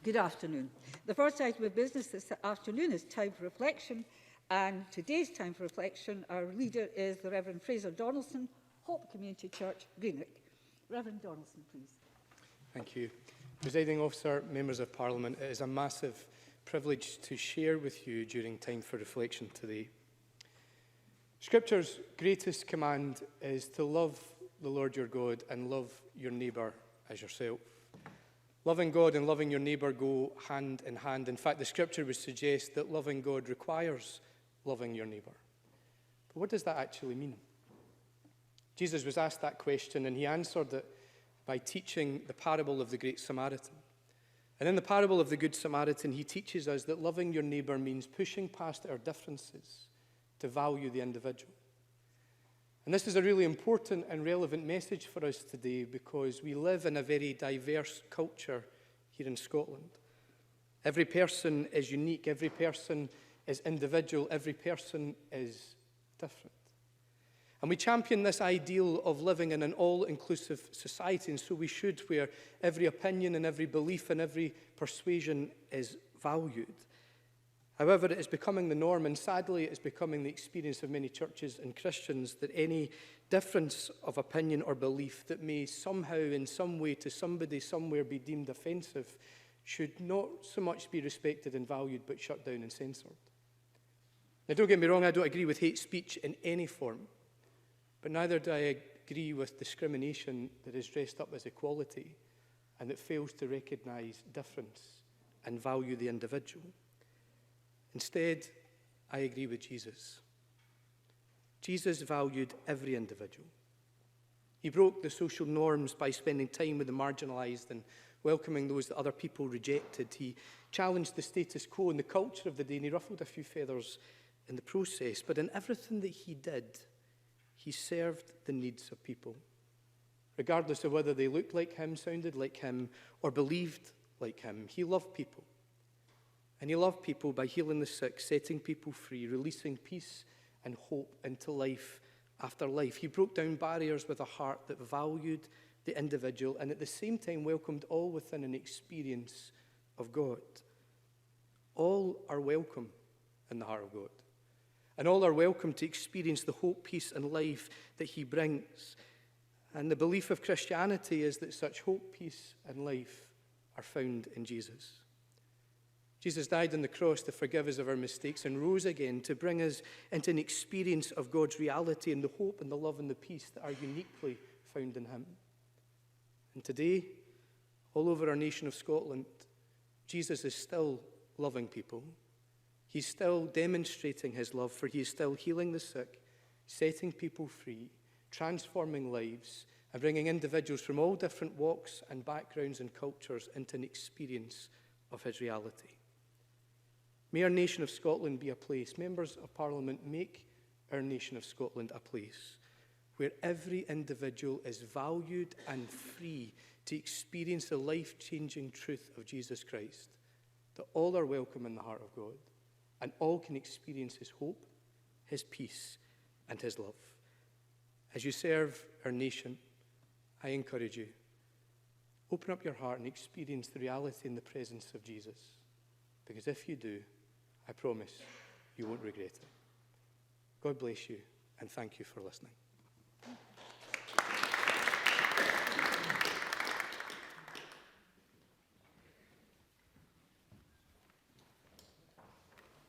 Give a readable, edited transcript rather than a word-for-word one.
Good afternoon. The first item of business this afternoon is time for reflection, and today's time for reflection, our leader is the Reverend Fraser Donaldson, Hope Community Church, Greenwich. Reverend Donaldson, please. Thank you. Presiding Officer, Members of Parliament, it is a massive privilege to share with you during time for reflection today. Scripture's greatest command is to love the Lord your God and love your neighbour as yourself. Loving God and loving your neighbour go hand in hand. In fact, the Scripture would suggest that loving God requires loving your neighbour. But what does that actually mean? Jesus was asked that question, and he answered it by teaching the parable of the Great Samaritan. And in the parable of the Good Samaritan, he teaches us that loving your neighbour means pushing past our differences to value the individual. And this is a really important and relevant message for us today because we live in a very diverse culture here in Scotland. Every person is unique, every person is individual, every person is different. And we champion this ideal of living in an all-inclusive society, and so we should, where every opinion and every belief and every persuasion is valued. However, it is becoming the norm, and sadly it is becoming the experience of many churches and Christians, that any difference of opinion or belief that may somehow, in some way, to somebody somewhere be deemed offensive, should not so much be respected and valued, but shut down and censored. Now, don't get me wrong, I don't agree with hate speech in any form, but neither do I agree with discrimination that is dressed up as equality and that fails to recognise difference and value the individual. Instead, I agree with Jesus. Jesus valued every individual. He broke the social norms by spending time with the marginalised and welcoming those that other people rejected. He challenged the status quo and the culture of the day, and he ruffled a few feathers in the process. But in everything that he did, he served the needs of people, regardless of whether they looked like him, sounded like him, or believed like him. He loved people. And he loved people by healing the sick, setting people free, releasing peace and hope into life after life. He broke down barriers with a heart that valued the individual and at the same time welcomed all within an experience of God. All are welcome in the heart of God. And all are welcome to experience the hope, peace and life that he brings. And the belief of Christianity is that such hope, peace and life are found in Jesus. Jesus died on the cross to forgive us of our mistakes and rose again to bring us into an experience of God's reality and the hope and the love and the peace that are uniquely found in him. And today, all over our nation of Scotland, Jesus is still loving people. He's still demonstrating his love, for he is still healing the sick, setting people free, transforming lives, and bringing individuals from all different walks and backgrounds and cultures into an experience of his reality. May our nation of Scotland be a place, members of Parliament, make our nation of Scotland a place where every individual is valued and free to experience the life-changing truth of Jesus Christ, that all are welcome in the heart of God, and all can experience his hope, his peace, and his love. As you serve our nation, I encourage you, open up your heart and experience the reality and the presence of Jesus. Because if you do, I promise you won't regret it. God bless you, and thank you for listening.